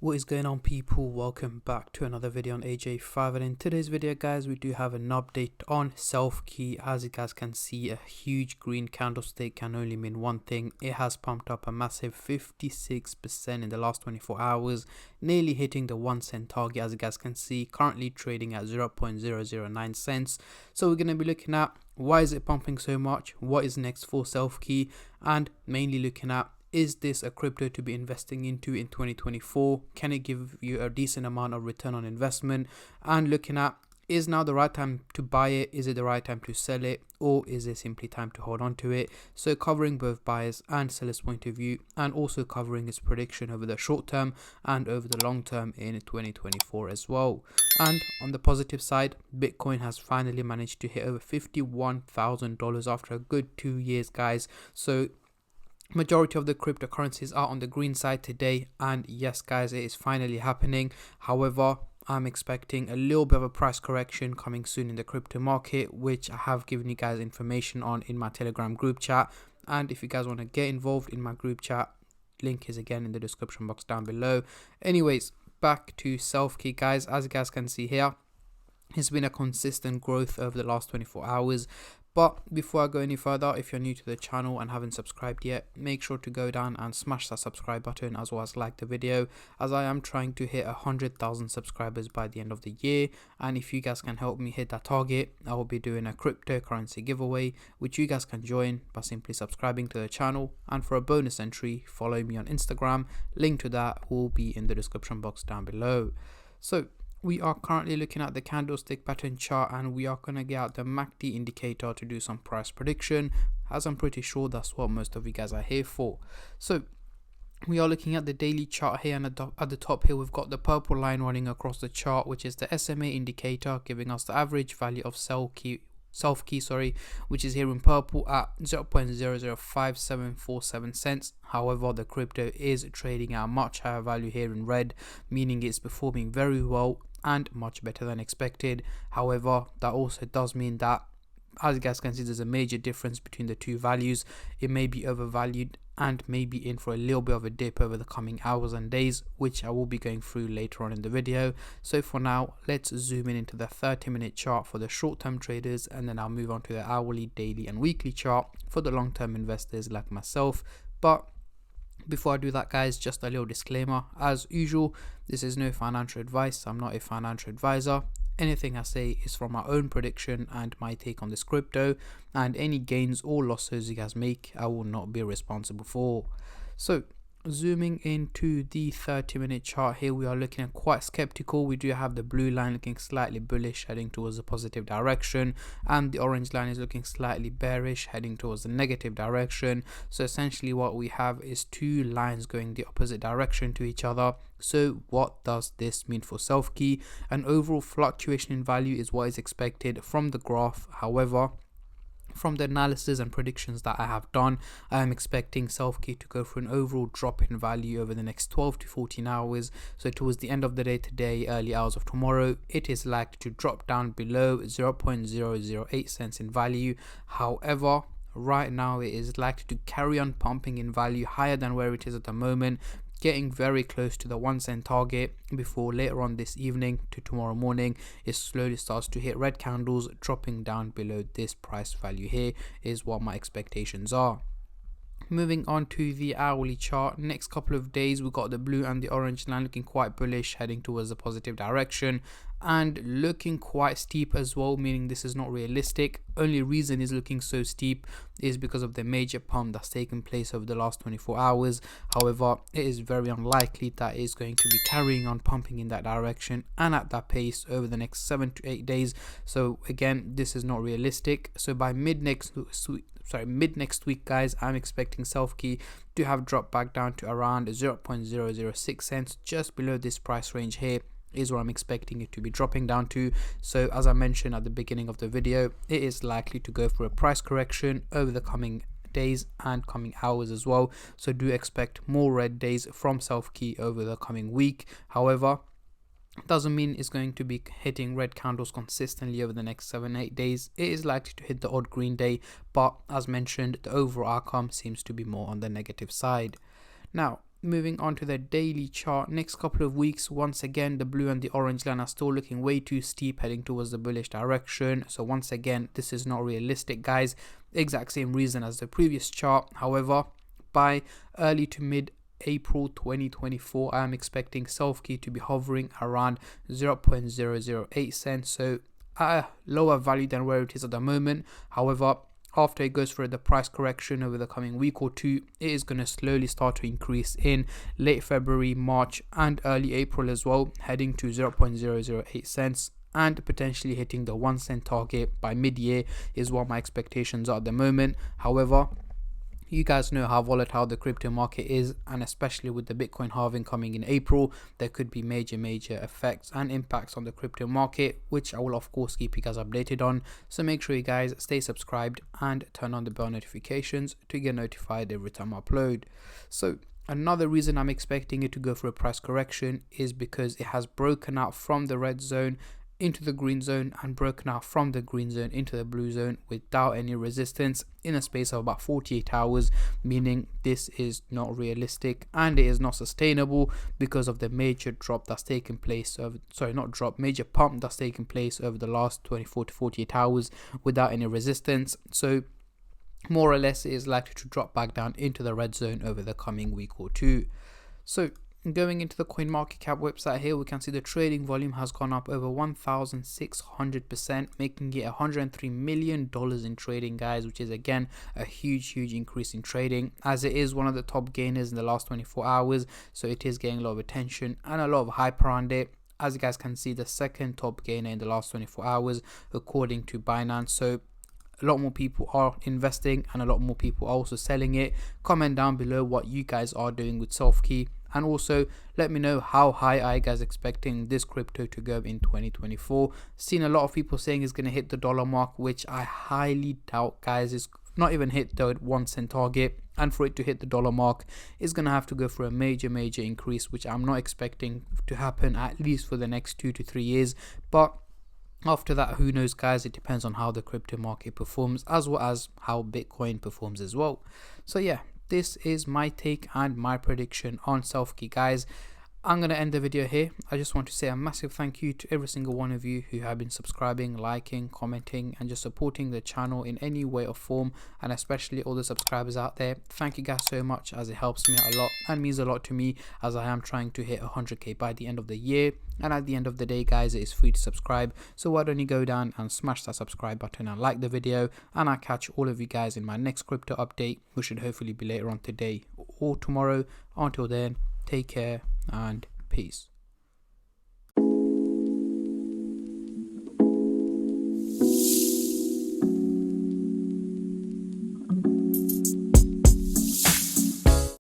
What is going on, people? Welcome back to another video on AJ5, and in today's video guys we do have an update on Selfkey. As you guys can see, a huge green candlestick can only mean one thing. It has pumped up a massive 56% in the last 24 hours, nearly hitting the 1 cent target. As you guys can see, currently trading at 0.009 cents. So we're going to be looking at why is it pumping so much, what is next for Selfkey, and mainly looking at, is this a crypto to be investing into in 2024? Can it give you a decent amount of return on investment? And looking at, is now the right time to buy it? Is it the right time to sell it? Or is it simply time to hold on to it? So covering both buyers and sellers point of view, and also covering its prediction over the short term and over the long term in 2024 as well. And on the positive side, Bitcoin has finally managed to hit over $51,000 after a good 2 years, guys. So majority of the cryptocurrencies are on the green side today, and yes guys, it is finally happening. However, I'm expecting a little bit of a price correction coming soon in the crypto market, which I have given you guys information on in my Telegram group chat. And if you guys want to get involved in my group chat, link is again in the description box down below. Anyways, back to Selfkey guys. As you guys can see here, it's been a consistent growth over the last 24 hours. But before I go any further, if you're new to the channel and haven't subscribed yet, make sure to go down and smash that subscribe button, as well as like the video, as I am trying to hit 100,000 subscribers by the end of the year. And if you guys can help me hit that target, I will be doing a cryptocurrency giveaway, which you guys can join by simply subscribing to the channel. And for a bonus entry, follow me on Instagram. Link to that will be in the description box down below. So we are currently looking at the candlestick pattern chart, and we are going to get out the MACD indicator to do some price prediction, as I'm pretty sure that's what most of you guys are here for. So we are looking at the daily chart here, and at the top here we've got the purple line running across the chart, which is the SMA indicator, giving us the average value of Selfkey, which is here in purple at 0.005747 cents. However, the crypto is trading at a much higher value here in red, meaning it's performing very well and much better than expected. However, that also does mean that, as you guys can see, there's a major difference between the two values. It may be overvalued and may be in for a little bit of a dip over the coming hours and days, which I will be going through later on in the video. So for now, let's zoom in into the 30-minute chart for the short-term traders, and then I'll move on to the hourly, daily and weekly chart for the long-term investors like myself. But before I do that guys, just a little disclaimer. As usual, this is no financial advice. I'm not a financial advisor. Anything I say is from my own prediction and my take on this crypto, and any gains or losses you guys make, I will not be responsible for. So zooming into the 30-minute chart here, we are looking at quite skeptical. We do have the blue line looking slightly bullish, heading towards the positive direction, and the orange line is looking slightly bearish, heading towards the negative direction. So essentially what we have is two lines going the opposite direction to each other. So what does this mean for Selfkey? An overall fluctuation in value is what is expected from the graph. However, from the analysis and predictions that I have done, I am expecting Selfkey to go for an overall drop in value over the next 12 to 14 hours. So towards the end of the day today, early hours of tomorrow, it is likely to drop down below 0.008 cents in value. However, right now it is likely to carry on pumping in value higher than where it is at the moment, getting very close to the 1 cent target before later on this evening to tomorrow morning it slowly starts to hit red candles, dropping down below this price value here is what my expectations are. Moving on to the hourly chart, next couple of days we got the blue and the orange line looking quite bullish, heading towards the positive direction and looking quite steep as well, meaning this is not realistic. Only reason is looking so steep is because of the major pump that's taken place over the last 24 hours. However, it is very unlikely that it is going to be carrying on pumping in that direction and at that pace over the next 7 to 8 days. So again, this is not realistic. So by mid next week guys, I'm expecting Selfkey to have dropped back down to around 0.006 cents, just below this price range here is where I'm expecting it to be dropping down to. So as I mentioned at the beginning of the video, it is likely to go for a price correction over the coming days and coming hours as well. So do expect more red days from Selfkey over the coming week. However, doesn't mean it's going to be hitting red candles consistently over the next 7-8 days. It is likely to hit the odd green day, but as mentioned, the overall outcome seems to be more on the negative side. Now, moving on to the daily chart, next couple of weeks, once again the blue and the orange line are still looking way too steep, heading towards the bullish direction. So once again, this is not realistic, guys. Exact same reason as the previous chart. However, by early to mid April 2024, I am expecting Selfkey to be hovering around 0.008 cents, so at a lower value than where it is at the moment. However, after it goes through the price correction over the coming week or two, it is going to slowly start to increase in late February, March and early April as well, heading to 0.008 cents and potentially hitting the 1 cent target by mid-year is what my expectations are at the moment. However, you guys know how volatile the crypto market is, and especially with the Bitcoin halving coming in April, there could be major effects and impacts on the crypto market, which I will of course keep you guys updated on. So make sure you guys stay subscribed and turn on the bell notifications to get notified every time I upload. So another reason I'm expecting it to go for a price correction is because it has broken out from the red zone into the green zone and broken out from the green zone into the blue zone without any resistance in a space of about 48 hours, meaning this is not realistic and it is not sustainable because of the major drop that's taken place major pump that's taken place over the last 24 to 48 hours without any resistance. So more or less it is likely to drop back down into the red zone over the coming week or two. So going into the CoinMarketCap website here, we can see the trading volume has gone up over 1,600%, making it $103 million in trading, guys, which is again a huge increase in trading, as it is one of the top gainers in the last 24 hours. So it is getting a lot of attention and a lot of hype around it. As you guys can see, the second top gainer in the last 24 hours according to Binance. So a lot more people are investing and a lot more people are also selling it. Comment down below what you guys are doing with Selfkey, and also let me know how high are you guys expecting this crypto to go in 2024. Seen a lot of people saying it's going to hit the dollar mark, which I highly doubt, guys. It's not even hit the 1 cent target, and for it to hit the dollar mark is going to have to go for a major increase, which I'm not expecting to happen at least for the next 2 to 3 years. But after that, who knows, guys. It depends on how the crypto market performs as well as how Bitcoin performs as well. So yeah, this is my take and my prediction on Selfkey, guys. I'm going to end the video here. I just want to say a massive thank you to every single one of you who have been subscribing, liking, commenting and just supporting the channel in any way or form, and especially all the subscribers out there. Thank you guys so much, as it helps me out a lot and means a lot to me, as I am trying to hit 100k by the end of the year. And at the end of the day, guys, it is free to subscribe, so why don't you go down and smash that subscribe button and like the video, and I'll catch all of you guys in my next crypto update, which should hopefully be later on today or tomorrow. Until then, take care and peace.